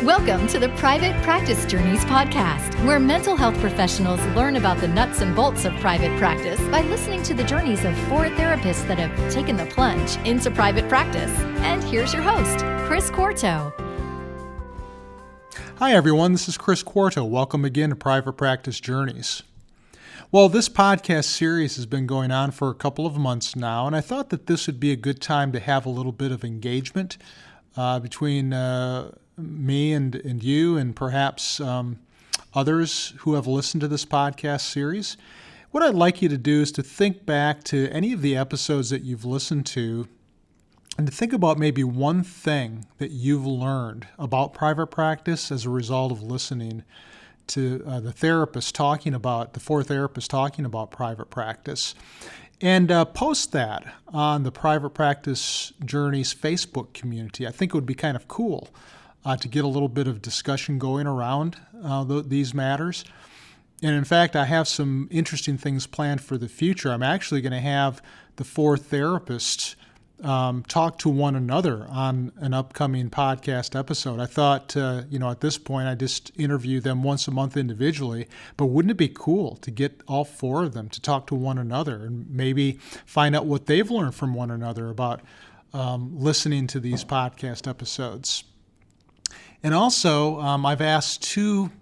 Welcome to the Private Practice Journeys podcast, where mental health professionals learn about the nuts and bolts of private practice by listening to the journeys of 4 therapists that have taken the plunge into private practice. And here's your host, Chris Quarto. Hi everyone, this is Chris Quarto. Welcome again to Private Practice Journeys. Well, this podcast series has been going on for a couple of months now, and I thought that this would be a good time to have a little bit of engagement between me and you and perhaps others who have listened to this podcast series. What I'd like you to do is to think back to any of the episodes that you've listened to and to think about maybe one thing that you've learned about private practice as a result of listening to the 4 therapists talking about private practice. And post that on the Private Practice Journeys Facebook community. I think it would be kind of cool to get a little bit of discussion going around these matters. And in fact, I have some interesting things planned for the future. I'm actually going to have the 4 therapists talk to one another on an upcoming podcast episode. I thought, at this point, I just interview them once a month individually, but wouldn't it be cool to get all 4 of them to talk to one another and maybe find out what they've learned from one another about listening to these podcast episodes? And also, I've asked 2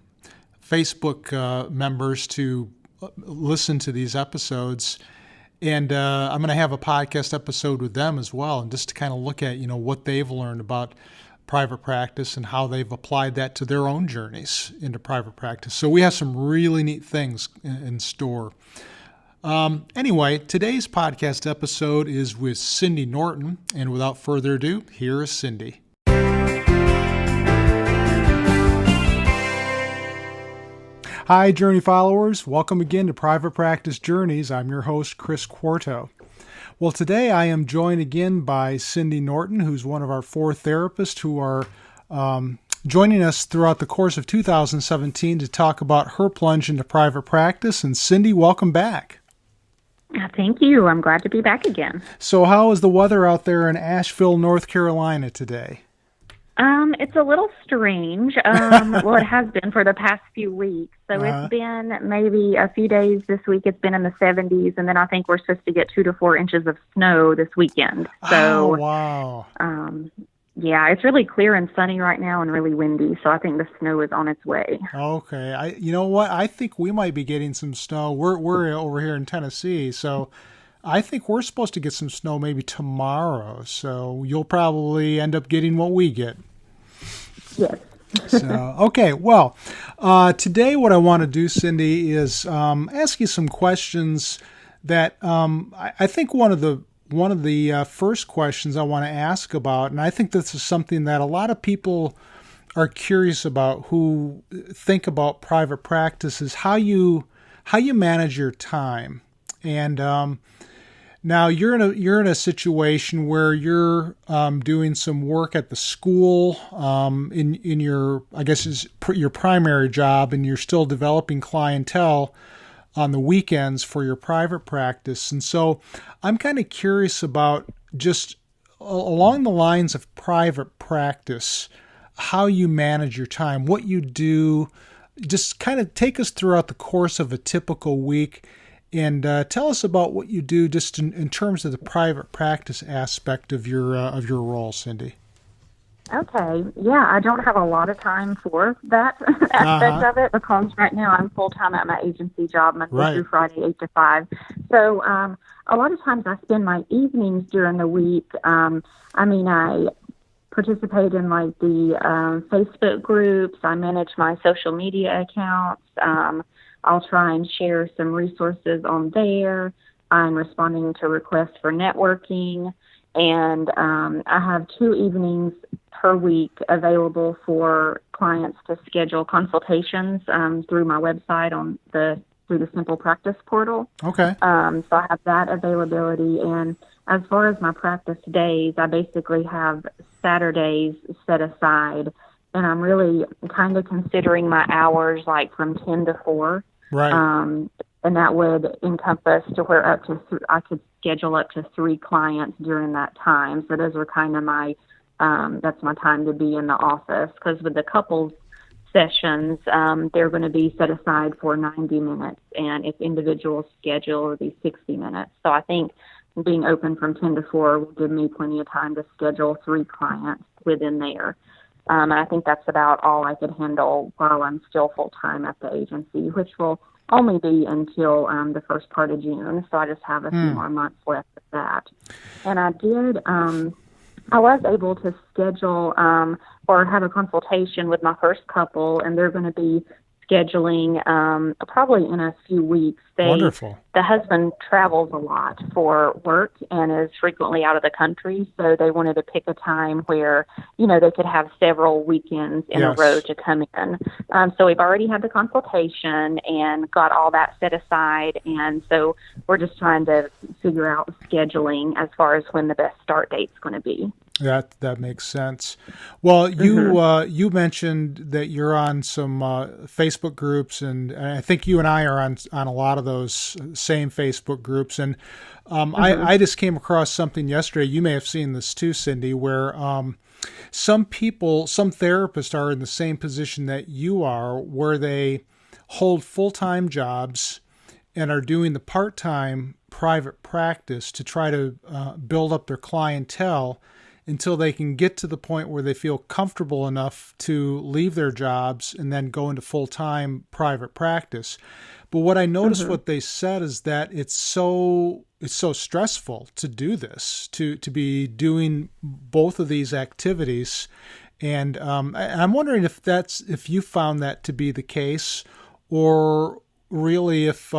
Facebook members to listen to these episodes. And I'm going to have a podcast episode with them as well, and just to kind of look at, what they've learned about private practice and how they've applied that to their own journeys into private practice. So we have some really neat things in store. Anyway, today's podcast episode is with Cindy Norton, and without further ado, here is Cindy. Hi, Journey followers. Welcome again to Private Practice Journeys. I'm your host, Chris Quarto. Well, today I am joined again by Cindy Norton, who's one of our 4 therapists who are joining us throughout the course of 2017 to talk about her plunge into private practice. And Cindy, welcome back. Thank you. I'm glad to be back again. So how is the weather out there in Asheville, North Carolina today? It's a little strange. Well, it has been for the past few weeks. So It's been maybe a few days this week. It's been in the 70s, and then I think we're supposed to get 2 to 4 inches of snow this weekend. So, wow. Yeah, it's really clear and sunny right now and really windy. So I think the snow is on its way. Okay. You know what? I think we might be getting some snow. We're over here in Tennessee, so I think we're supposed to get some snow maybe tomorrow, so you'll probably end up getting what we get. Yes. So, okay, well, today what I want to do, Cindy, is ask you some questions that I think one of the first questions I want to ask about, and I think this is something that a lot of people are curious about who think about private practice, is how you manage your time. And now you're in a situation where you're doing some work at the school in your, I guess, is your primary job, and you're still developing clientele on the weekends for your private practice. And so I'm kind of curious about, just along the lines of private practice, how you manage your time, what you do. Just kind of take us throughout the course of a typical week. And tell us about what you do just in terms of the private practice aspect of your role, Cindy. Okay. Yeah, I don't have a lot of time for that aspect of it because right now I'm full-time at my agency job Monday through Friday, 8 to 5. So a lot of times I spend my evenings during the week. I participate in the Facebook groups. I manage my social media accounts. I'll try and share some resources on there. I'm responding to requests for networking. And I have 2 evenings per week available for clients to schedule consultations through my website through the Simple Practice portal. Okay. So I have that availability. And as far as my practice days, I basically have Saturdays set aside. And I'm really kind of considering my hours from 10 to 4. Right. And that would encompass to where I could schedule up to 3 clients during that time. So those are kind of my that's my time to be in the office, because with the couples sessions, they're going to be set aside for 90 minutes, and if individual schedule, it'll be 60 minutes. So I think being open from 10 to 4 will give me plenty of time to schedule 3 clients within there. And I think that's about all I could handle while I'm still full-time at the agency, which will only be until the first part of June. So I just have a few more months left of that. And I was able to schedule or have a consultation with my first couple, and they're going to be scheduling probably in a few weeks. Wonderful. The husband travels a lot for work and is frequently out of the country, so they wanted to pick a time where, they could have several weekends in a row to come in. So we've already had the consultation and got all that set aside, and so we're just trying to figure out scheduling as far as when the best start date's going to be. That makes sense. Well, you mentioned that you're on some Facebook groups, and I think you and I are on a lot of those same Facebook groups. And I just came across something yesterday. You may have seen this too, Cindy, where some therapists are in the same position that you are, where they hold full-time jobs and are doing the part-time private practice to try to build up their clientele until they can get to the point where they feel comfortable enough to leave their jobs and then go into full-time private practice. But what I noticed, what they said is that it's so stressful to do this, to be doing both of these activities. And I'm wondering if you found that to be the case, or really if,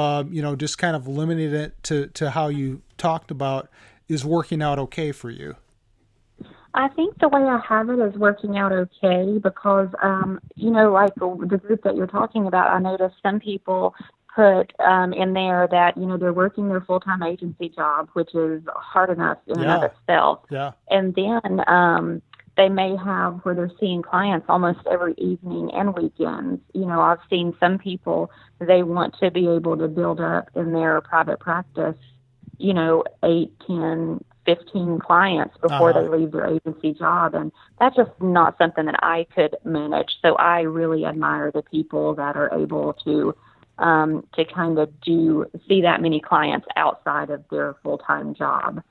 just kind of limiting it to how you talked about is working out okay for you. I think the way I have it is working out okay because, like the group that you're talking about, I noticed some people put in there that, they're working their full-time agency job, which is hard enough in and of itself. Yeah. And then they may have where they're seeing clients almost every evening and weekends. I've seen some people, they want to be able to build up in their private practice, 8, 10, 15 clients before they leave their agency job. And that's just not something that I could manage. So I really admire the people that are able to kind of see that many clients outside of their full-time job.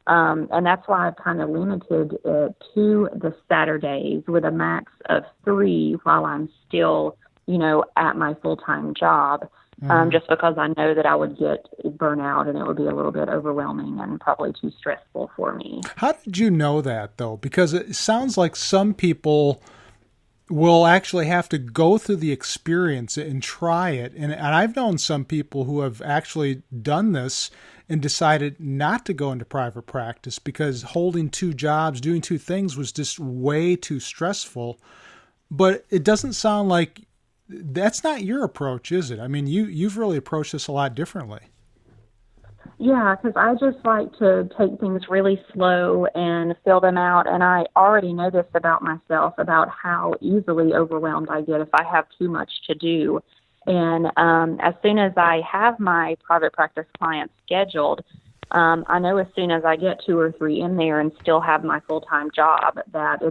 And that's why I've kind of limited it to the Saturdays with a max of 3 while I'm still, at my full-time job. Just because I know that I would get burnout and it would be a little bit overwhelming and probably too stressful for me. How did you know that, though? Because it sounds like some people will actually have to go through the experience and try it. And I've known some people who have actually done this and decided not to go into private practice because holding 2 jobs, doing 2 things was just way too stressful. But it doesn't sound like that's not your approach, is it? I mean, you've really approached this a lot differently. Yeah, because I just like to take things really slow and fill them out. And I already know this about myself, about how easily overwhelmed I get if I have too much to do. And as soon as I have my private practice clients scheduled, I know as soon as I get 2 or 3 in there and still have my full-time job, that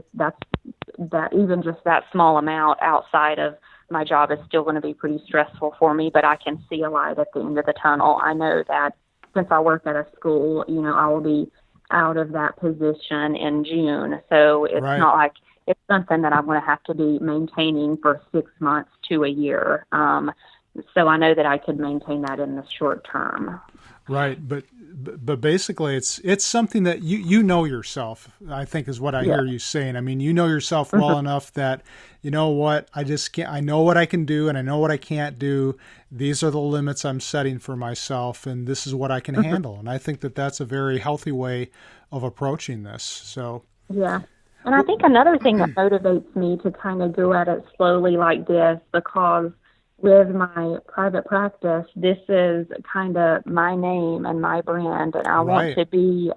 even just that small amount outside of my job is still going to be pretty stressful for me, but I can see a light at the end of the tunnel. I know that since I work at a school, I will be out of that position in June. So it's not like it's something that I'm going to have to be maintaining for 6 months to a year. So I know that I could maintain that in the short term. Right, but basically it's something that you know yourself, I think is what I hear you saying. I mean, you know yourself well enough that, you know what, I know what I can do and I know what I can't do. These are the limits I'm setting for myself and this is what I can handle. And I think that that's a very healthy way of approaching this. So yeah. And I think another thing that motivates me to kind of go at it slowly like this, because with my private practice, this is kind of my name and my brand, and I want to be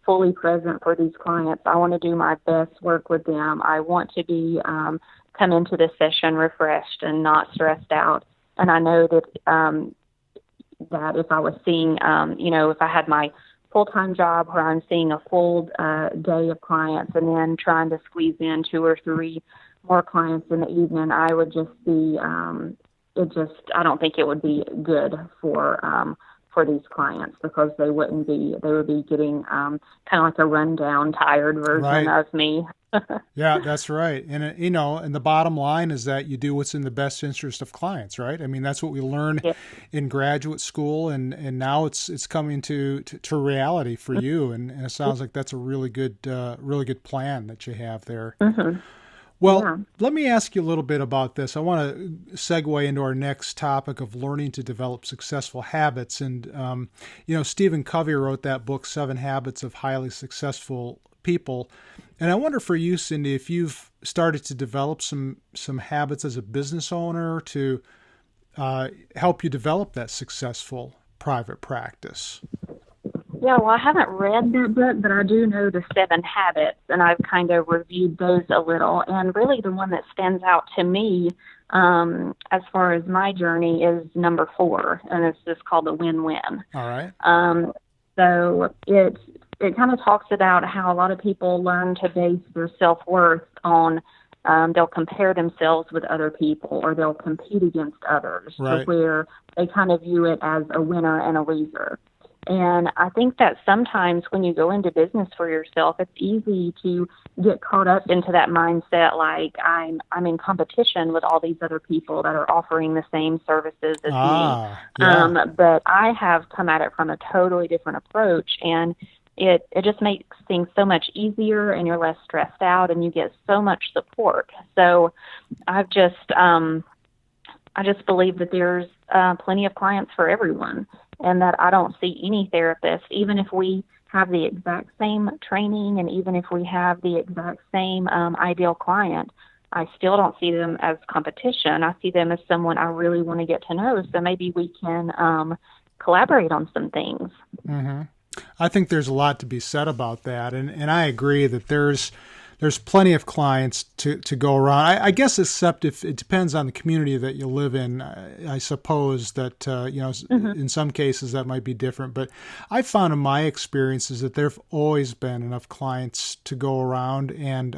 fully present for these clients. I want to do my best work with them. I want to be come into the session refreshed and not stressed out. And I know that that if I was seeing, if I had my full-time job where I'm seeing a full day of clients and then trying to squeeze in 2 or 3 more clients in the evening, I would just be, I don't think it would be good for these clients, because they would be getting kind of like a rundown, tired version of me. Yeah, that's right. And, and the bottom line is that you do what's in the best interest of clients, right? I mean, that's what we learn in graduate school, and now it's coming to reality for you. And it sounds like that's a really good plan that you have there. Mm-hmm. Well, let me ask you a little bit about this. I want to segue into our next topic of learning to develop successful habits. And, Steven Covey wrote that book, 7 Habits of Highly Successful People. And I wonder for you, Cindy, if you've started to develop some habits as a business owner to help you develop that successful private practice. Yeah, well, I haven't read that book, but I do know the 7 habits, and I've kind of reviewed those a little. And really the one that stands out to me as far as my journey is number 4, and it's just called the win-win. All right. So it kind of talks about how a lot of people learn to base their self-worth on they'll compare themselves with other people, or they'll compete against others, to where they kind of view it as a winner and a loser. And I think that sometimes when you go into business for yourself, it's easy to get caught up into that mindset, like I'm in competition with all these other people that are offering the same services as me. Yeah. But I have come at it from a totally different approach, and it just makes things so much easier, and you're less stressed out, and you get so much support. So I just believe that there's plenty of clients for everyone, and that I don't see any therapist, even if we have the exact same training and even if we have the exact same ideal client, I still don't see them as competition. I see them as someone I really want to get to know, so maybe we can collaborate on some things. Mm-hmm. I think there's a lot to be said about that, and I agree that there's plenty of clients to go around. I guess, except if it depends on the community that you live in. I suppose that in some cases that might be different. But I found in my experiences that there've always been enough clients to go around, and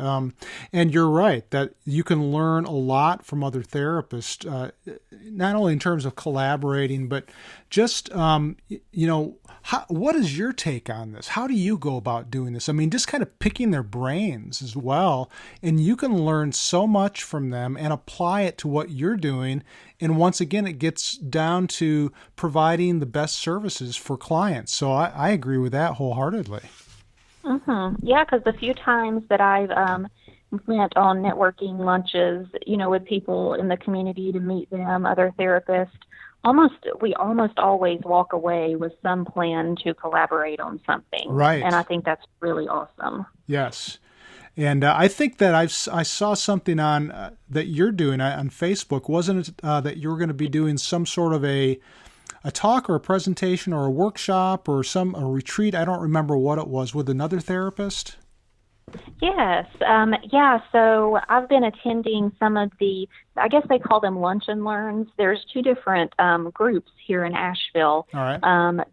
you're right that you can learn a lot from other therapists, not only in terms of collaborating, but just what is your take on this? How do you go about doing this? I mean, just kind of picking their brains as well, and you can learn so much from them and apply it to what you're doing. And once again, it gets down to providing the best services for clients. So I agree with that wholeheartedly. Mm-hmm. Yeah, because the few times that I've went on networking lunches, with people in the community to meet them, other therapists, we almost always walk away with some plan to collaborate on something. Right. And I think that's really awesome. Yes. And I think that I saw something on that you're doing on Facebook. Wasn't it that you were going to be doing some sort of a talk or a presentation or a workshop or a retreat? I don't remember what it was, with another therapist? Yes. So I've been attending some of I guess they call them lunch and learns. There's 2 different groups here in Asheville. All right.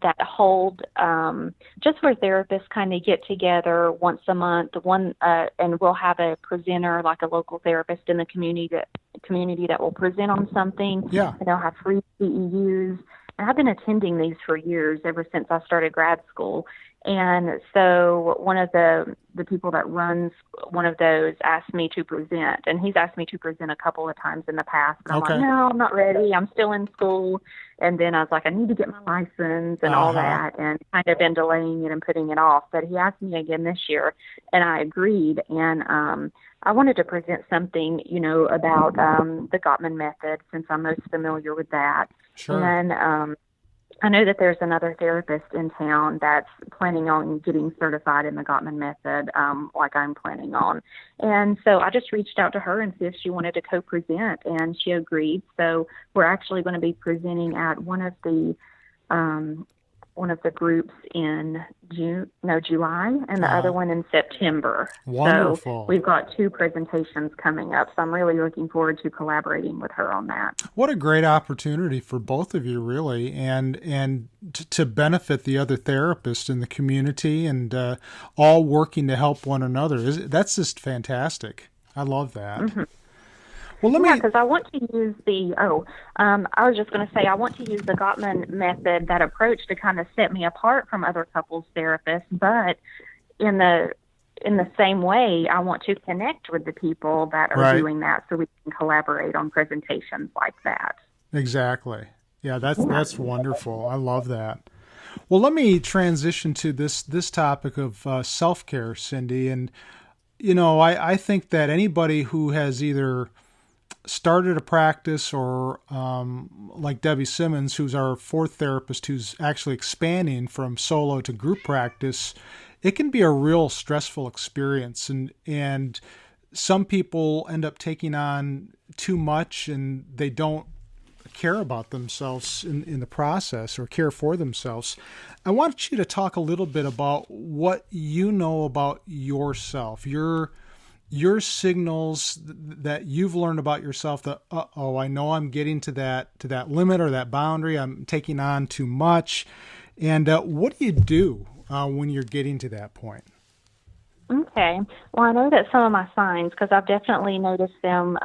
That hold just where therapists kind of get together once a month. And we'll have a presenter, like a local therapist in the community that will present on something. Yeah. And they'll have free CEUs. And I've been attending these for years, ever since I started grad school. And so one of the people that runs one of those asked me to present, and he's asked me to present a couple of times in the past. And I'm like, no, I'm not ready. I'm still in school. And then I was like, I need to get my license and all that, and kind of been delaying it and putting it off. But he asked me again this year, and I agreed. And I wanted to present something, about the Gottman method, since I'm most familiar with that. Sure. And I know that there's another therapist in town that's planning on getting certified in the Gottman method, like I'm planning on. And so I just reached out to her and see if she wanted to co-present, and she agreed. So we're actually going to be presenting at one of the one of the groups in July, and the other one in September. Wonderful. So we've got 2 presentations coming up. So I'm really looking forward to collaborating with her on that. What a great opportunity for both of you, really, and to benefit the other therapists in the community, and all working to help one another. That's just fantastic. I love that. Mm-hmm. Well, because I want to use I was just going to say, I want to use the Gottman method, that approach, to kind of set me apart from other couples therapists. But in the same way, I want to connect with the people that are doing that, so we can collaborate on presentations like that. Exactly. Yeah, that's wonderful. I love that. Well, let me transition to this topic of self-care, Cindy. And, I think that anybody who has either started a practice or like Debbie Simmons, who's our 4th therapist, who's actually expanding from solo to group practice, it can be a real stressful experience. And some people end up taking on too much, and they don't care about themselves in the process, or care for themselves. I want you to talk a little bit about what you know about yourself, your signals that you've learned about yourself, that, I know I'm getting to that limit or that boundary. I'm taking on too much. And what do you do when you're getting to that point? Okay. Well, I know that some of my signs, because I've definitely noticed them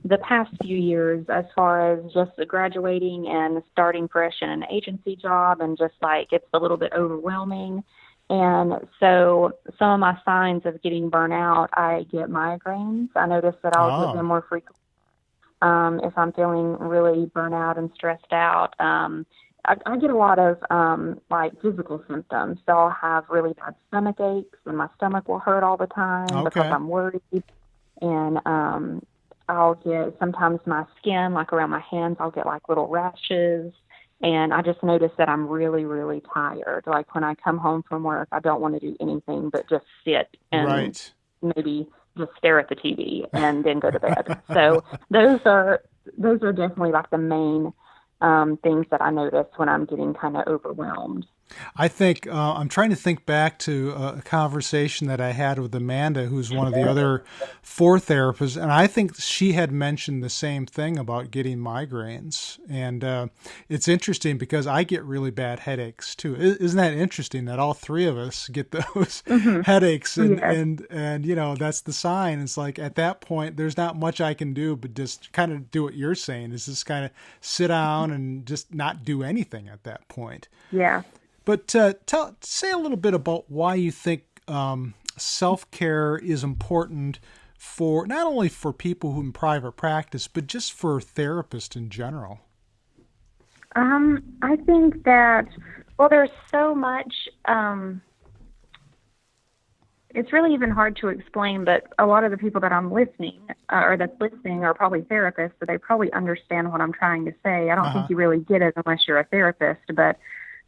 the past few years, as far as just graduating and starting fresh in an agency job, and just like it's a little bit overwhelming. And so some of my signs of getting burnout, I get migraines. I notice that I'll get them more frequently if I'm feeling really burnout and stressed out. I get a lot of like physical symptoms. So I'll have really bad stomach aches, and my stomach will hurt all the time because I'm worried. And I'll get, sometimes my skin, like around my hands, I'll get like little rashes. And I just noticed that I'm really, really tired. Like when I come home from work, I don't want to do anything but just sit and maybe just stare at the TV and then go to bed. So those are definitely like the main things that I notice when I'm getting kind of overwhelmed. I think I'm trying to think back to a conversation that I had with Amanda, who's one of the other 4 therapists, and I think she had mentioned the same thing about getting migraines. And it's interesting because I get really bad headaches too. Isn't that interesting that all 3 of us get those headaches? And that's the sign. It's like at that point, there's not much I can do but just kind of do what you're saying, is just kind of sit down and just not do anything at that point. Yeah. But say a little bit about why you think self-care is important for not only for people who in private practice, but just for therapists in general. I think that, there's so much, it's really even hard to explain, but a lot of the people that I'm listening, or that's listening, are probably therapists, so they probably understand what I'm trying to say. I don't think you really get it unless you're a therapist, but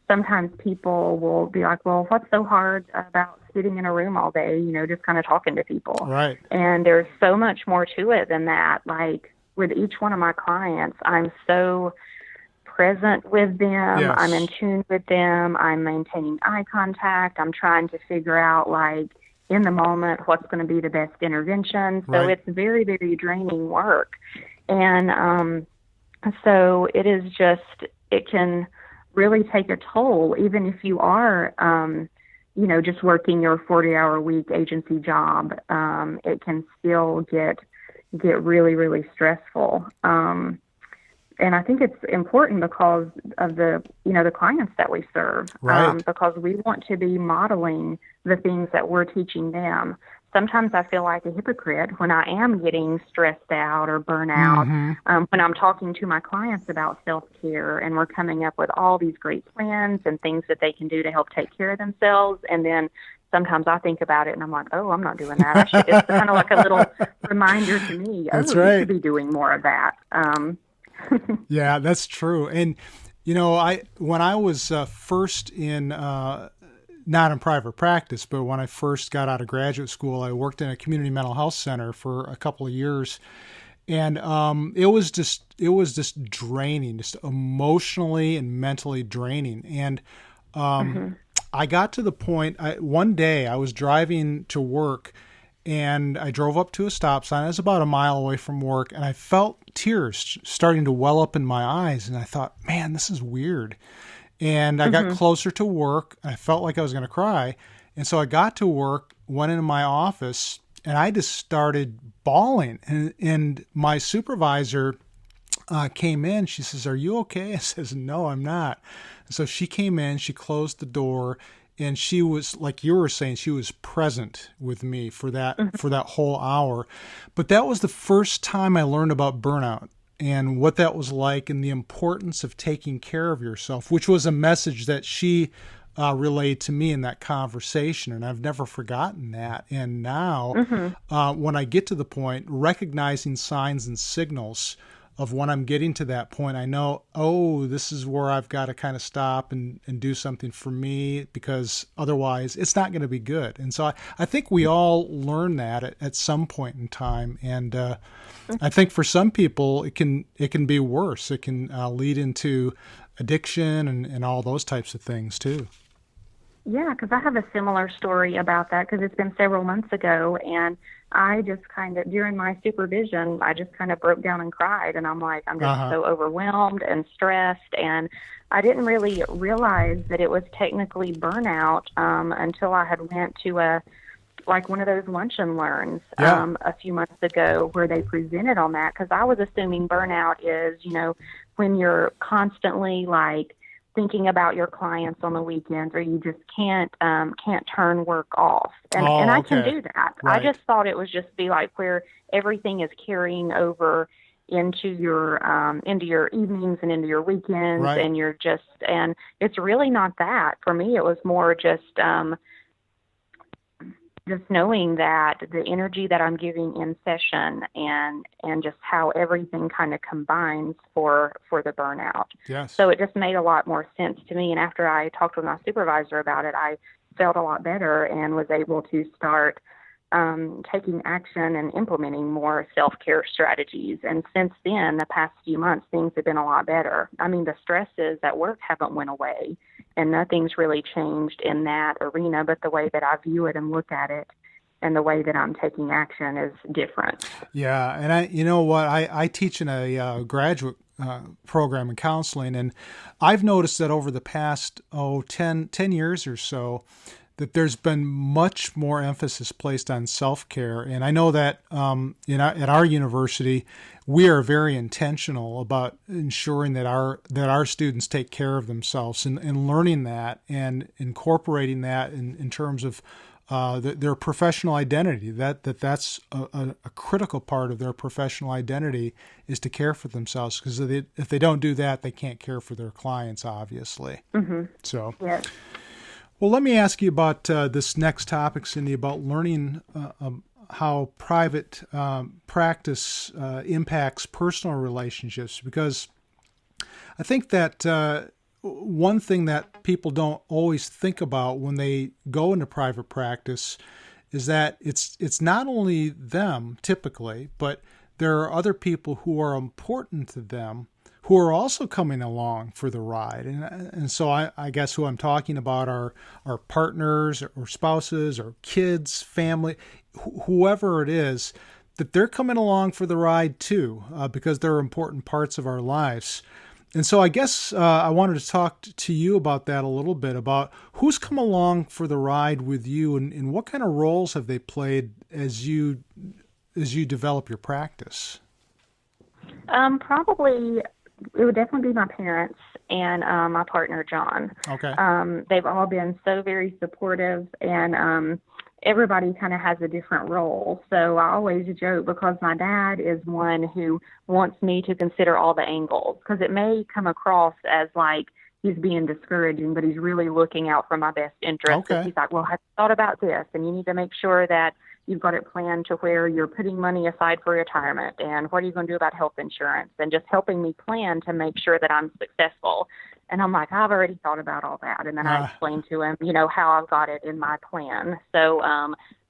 sometimes people will be like, well, what's so hard about sitting in a room all day, just kind of talking to people? Right. And there's so much more to it than that. Like with each one of my clients, I'm so present with them. Yes. I'm in tune with them. I'm maintaining eye contact. I'm trying to figure out, like, in the moment, what's going to be the best intervention. So It's very, very draining work. And so it can really take a toll, even if you are, just working your 40-hour week agency job. It can still get really, really stressful. And I think it's important because of the clients that we serve, because we want to be modeling the things that we're teaching them. Sometimes I feel like a hypocrite when I am getting stressed out or burnout, when I'm talking to my clients about self-care, and we're coming up with all these great plans and things that they can do to help take care of themselves. And then sometimes I think about it and I'm like, I'm not doing that. It's kind of like a little reminder to me. That's you should be doing more of that. Yeah, that's true. And, when I was first in, not in private practice, but when I first got out of graduate school, I worked in a community mental health center for a couple of years. And it was just draining, just emotionally and mentally draining. And I got to the point, one day I was driving to work and I drove up to a stop sign. I was about a mile away from work and I felt tears starting to well up in my eyes. And I thought, man, this is weird. And I got closer to work. And I felt like I was going to cry. And so I got to work, went into my office, and I just started bawling. And my supervisor came in. She says, "Are you okay?" I says, "No, I'm not." So she came in, she closed the door, and she was, like you were saying, she was present with me for that whole hour. But that was the first time I learned about burnout and what that was like and the importance of taking care of yourself, which was a message that she relayed to me in that conversation. And I've never forgotten that. And now when I get to the point, recognizing signs and signals of when I'm getting to that point, I know, oh, this is where I've got to kind of stop and do something for me, because otherwise it's not going to be good. And so I think we all learn that at some point in time. And I think for some people it can be worse. It can lead into addiction and all those types of things too. Yeah, because I have a similar story about that, because it's been several months ago, and I just kind of, during my supervision, I just kind of broke down and cried, and I'm like, I'm just so overwhelmed and stressed, and I didn't really realize that it was technically burnout until I had went to one of those lunch and learns a few months ago where they presented on that, because I was assuming burnout is, when you're constantly like thinking about your clients on the weekends, or you just can't turn work off. And I can do that. Right. I just thought it was just be like where everything is carrying over into your evenings and into your weekends, right. And it's really not that. For me, it was more just knowing that the energy that I'm giving in session and just how everything kind of combines for the burnout. Yes. So it just made a lot more sense to me. And after I talked with my supervisor about it, I felt a lot better and was able to start taking action and implementing more self-care strategies. And since then, the past few months, things have been a lot better. I mean, the stresses at work haven't went away, and nothing's really changed in that arena, but the way that I view it and look at it and the way that I'm taking action is different. Yeah. And you know what, I teach in a graduate program in counseling, and I've noticed that over the past 10 years or so, that there's been much more emphasis placed on self-care. And I know that at our university, we are very intentional about ensuring that our students take care of themselves, and learning that and incorporating that in terms of their professional identity. That's a critical part of their professional identity, is to care for themselves, because if they don't do that, they can't care for their clients, obviously. So. Yes. Well, let me ask you about this next topic, Cindy, about learning how private practice impacts personal relationships, because I think that one thing that people don't always think about when they go into private practice is that it's not only them typically, but there are other people who are important to them who are also coming along for the ride. And so I guess who I'm talking about are partners or spouses or kids, family, whoever it is, that they're coming along for the ride too, because they're important parts of our lives. And so I guess I wanted to talk to you about that a little bit, about who's come along for the ride with you, and what kind of roles have they played as you develop your practice? Probably it would definitely be my parents and my partner, John. Okay. They've all been so very supportive, and everybody kind of has a different role. So I always joke, because my dad is one who wants me to consider all the angles, because it may come across as like he's being discouraging, but he's really looking out for my best interest. Okay. He's like, well, have you thought about this? And you need to make sure that you've got it planned to where you're putting money aside for retirement, and what are you going to do about health insurance, and just helping me plan to make sure that I'm successful. And I'm like, I've already thought about all that. And then I explained to him, how I've got it in my plan. So,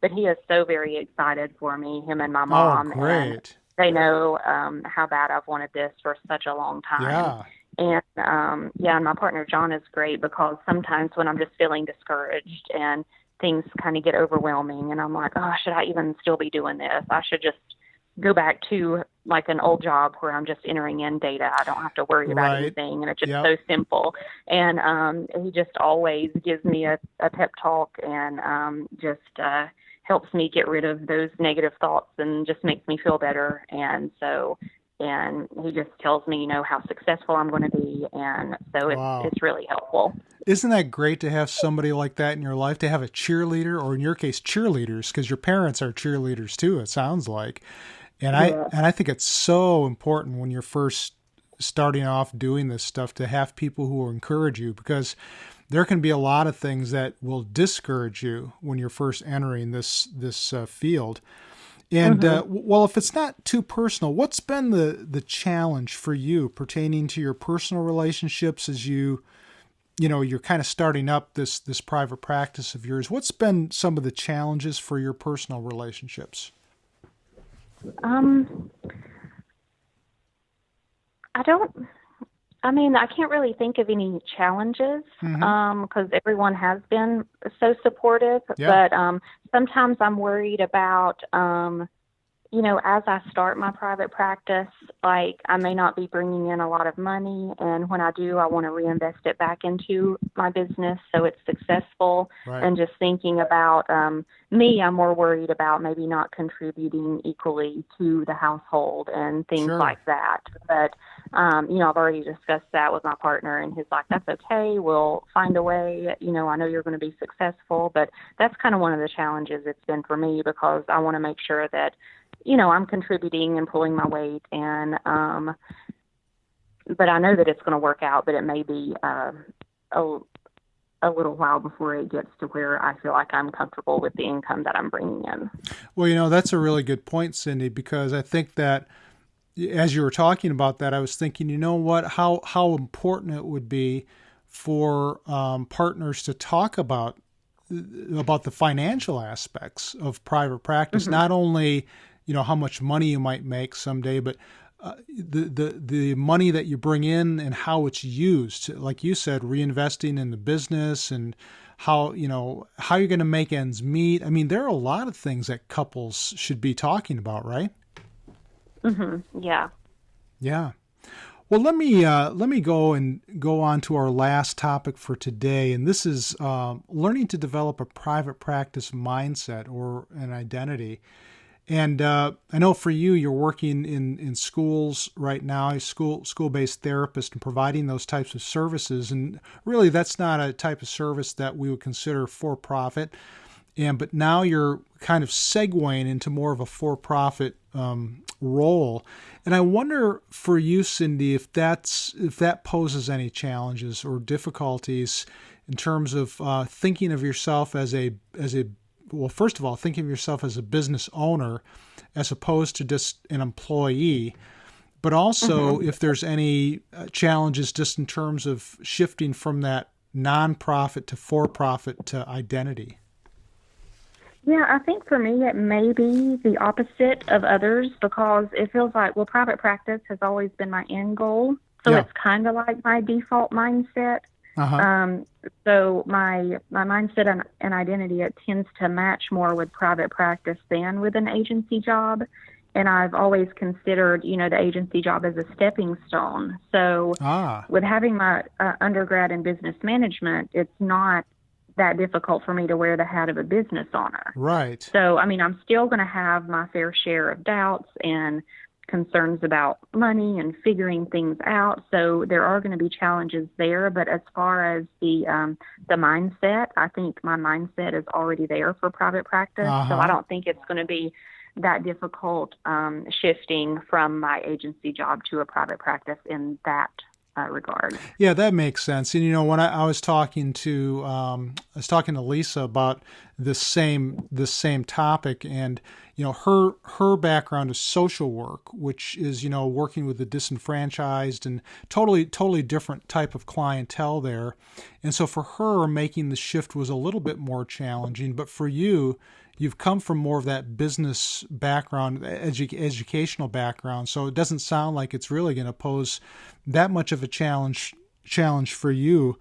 but he is so very excited for me, him and my mom. Oh, great. And they know how bad I've wanted this for such a long time. Yeah. And and my partner John is great because sometimes when I'm just feeling discouraged and things kind of get overwhelming and I'm like, oh, should I even still be doing this? I should just go back to like an old job where I'm just entering in data. I don't have to worry about anything, and it's just so simple. And he just always gives me a pep talk and just helps me get rid of those negative thoughts and just makes me feel better. And he just tells me, how successful I'm going to be. And so it's really helpful. Isn't that great to have somebody like that in your life, to have a cheerleader, or in your case, cheerleaders, because your parents are cheerleaders too, it sounds like. And I think it's so important when you're first starting off doing this stuff to have people who will encourage you, because there can be a lot of things that will discourage you when you're first entering this field. And well, if it's not too personal, what's been the challenge for you pertaining to your personal relationships as you're kind of starting up this private practice of yours? What's been some of the challenges for your personal relationships? I can't really think of any challenges because everyone has been so supportive. Yeah. But sometimes I'm worried about, as I start my private practice, like I may not be bringing in a lot of money. And when I do, I want to reinvest it back into my business so it's successful. Right. And just thinking about me, I'm more worried about maybe not contributing equally to the household and things like that. But, I've already discussed that with my partner, and he's like, that's okay. We'll find a way. I know you're going to be successful. But that's kind of one of the challenges it's been for me, because I want to make sure that I'm contributing and pulling my weight, and but I know that it's going to work out, but it may be a little while before it gets to where I feel like I'm comfortable with the income that I'm bringing in. Well, that's a really good point, Cindy, because I think that as you were talking about that, I was thinking, how important it would be for partners to talk about the financial aspects of private practice, not only how much money you might make someday, but the money that you bring in and how it's used. Like you said, reinvesting in the business and how you're going to make ends meet. I mean, there are a lot of things that couples should be talking about, right? Yeah. Yeah. Well, let me go on to our last topic for today, and this is learning to develop a private practice mindset or an identity. And I know for you, you're working in schools right now, a school-based therapist, and providing those types of services. And really, that's not a type of service that we would consider for-profit. But now you're kind of segueing into more of a for-profit role. And I wonder for you, Cindy, if that poses any challenges or difficulties in terms of thinking of yourself well, first of all, thinking of yourself as a business owner as opposed to just an employee, but also if there's any challenges just in terms of shifting from that nonprofit to for-profit to identity. Yeah, I think for me it may be the opposite of others, because it feels like, private practice has always been my end goal. So it's kind of like my default mindset. So my mindset and identity, it tends to match more with private practice than with an agency job. And I've always considered, the agency job as a stepping stone. So with having my undergrad in business management, it's not that difficult for me to wear the hat of a business owner. Right. So, I'm still going to have my fair share of doubts and concerns about money and figuring things out. So there are going to be challenges there. But as far as the mindset, I think my mindset is already there for private practice. So I don't think it's going to be that difficult shifting from my agency job to a private practice in that regard. Yeah, that makes sense. And when I was talking to Lisa about this same topic, and her background is social work, which is working with the disenfranchised and totally different type of clientele there. And so for her, making the shift was a little bit more challenging. But for you, you've come from more of that business background, educational background. So it doesn't sound like it's really going to pose that much of a challenge for you.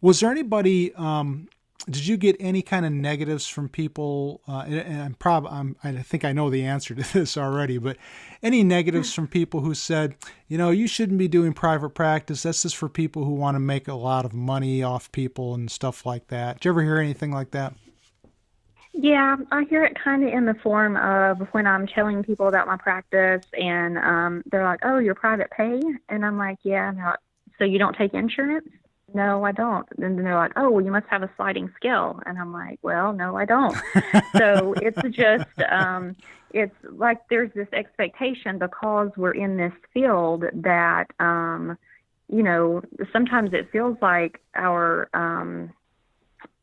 Was there anybody? Did you get any kind of negatives from people? And I think I know the answer to this already, but any negatives from people who said, you shouldn't be doing private practice. That's just for people who want to make a lot of money off people and stuff like that. Did you ever hear anything like that? Yeah, I hear it kind of in the form of when I'm telling people about my practice, and they're like, "Oh, you're private pay?" And I'm like, "Yeah." And they're like, "So you don't take insurance?" "No, I don't." And then they're like, "Oh, well, you must have a sliding scale." And I'm like, "Well, no, I don't." So it's just, it's like there's this expectation because we're in this field that, sometimes it feels like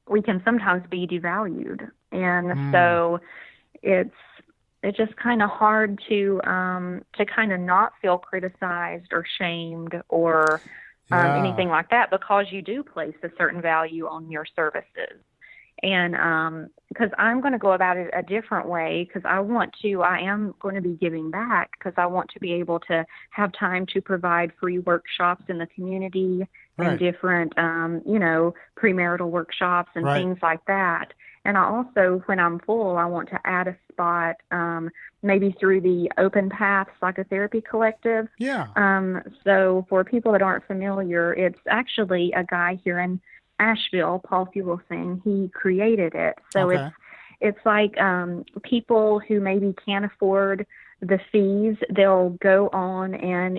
we can sometimes be devalued. And so it's just kind of hard to kind of not feel criticized or shamed or anything like that, because you do place a certain value on your services. And because I'm going to go about it a different way, because I am going to be giving back, because I want to be able to have time to provide free workshops in the community and different, premarital workshops and things like that. And I also, when I'm full, I want to add a spot, maybe through the Open Path Psychotherapy Collective. Yeah. So for people that aren't familiar, it's actually a guy here in Asheville, Paul Fuglesing. He created it. So it's like people who maybe can't afford the fees, they'll go on and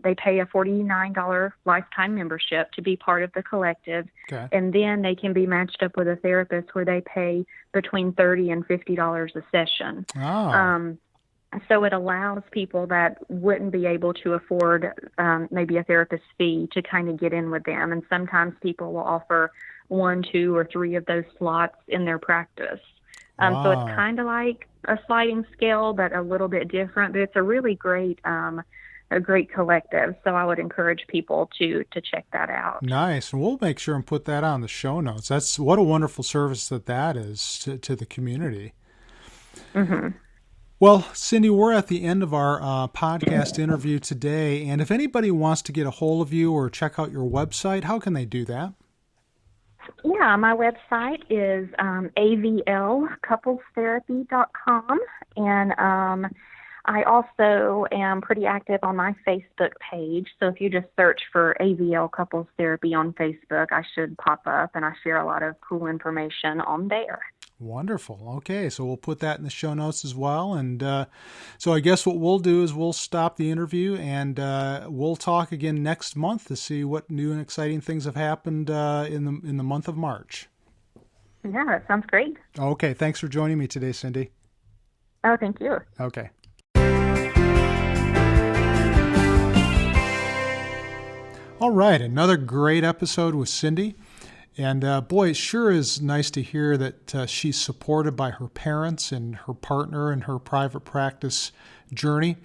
they pay a $49 lifetime membership to be part of the collective. Okay. And then they can be matched up with a therapist where they pay between $30 and $50 a session. Oh. So it allows people that wouldn't be able to afford maybe a therapist fee to kind of get in with them. And sometimes people will offer 1, 2, or 3 of those slots in their practice. So it's kind of like a sliding scale, but a little bit different. But it's a really great collective. So I would encourage people to check that out. Nice. And we'll make sure and put that on the show notes. That's what a wonderful service that is to the community. Mm-hmm. Well, Cindy, we're at the end of our podcast interview today. And if anybody wants to get a hold of you or check out your website, how can they do that? Yeah, my website is avlcouplestherapy.com, and I also am pretty active on my Facebook page. So if you just search for AVL Couples Therapy on Facebook, I should pop up, and I share a lot of cool information on there. Wonderful. Okay, so we'll put that in the show notes as well. And so I guess what we'll do is we'll stop the interview, and we'll talk again next month to see what new and exciting things have happened in the month of March. Yeah, that sounds great. Okay, thanks for joining me today, Cindy. Oh, thank you. Okay. All right, another great episode with Cindy. And boy, it sure is nice to hear that she's supported by her parents and her partner in her private practice journey.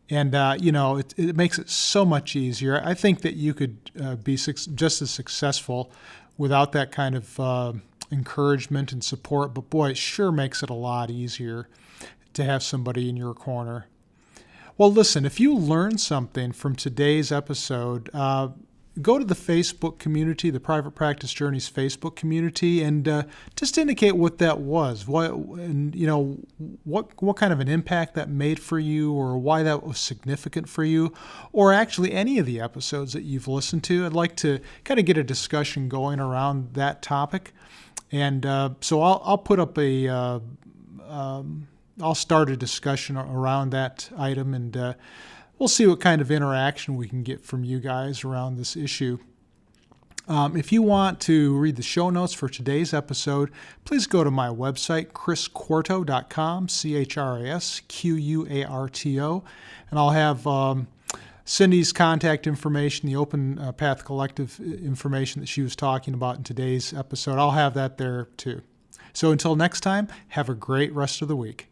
And, it makes it so much easier. I think that you could be just as successful without that kind of encouragement and support. But boy, it sure makes it a lot easier to have somebody in your corner. Well, listen, if you learned something from today's episode, go to the Facebook community, the Private Practice Journeys Facebook community, and just indicate what that was. What kind of an impact that made for you, or why that was significant for you, or actually any of the episodes that you've listened to. I'd like to kind of get a discussion going around that topic. And so I'll put up I'll start a discussion around that item, and we'll see what kind of interaction we can get from you guys around this issue. If you want to read the show notes for today's episode, please go to my website, chrisquarto.com, CHRISQUARTO, and I'll have Cindy's contact information, the Open Path Collective information that she was talking about in today's episode. I'll have that there too. So until next time, have a great rest of the week.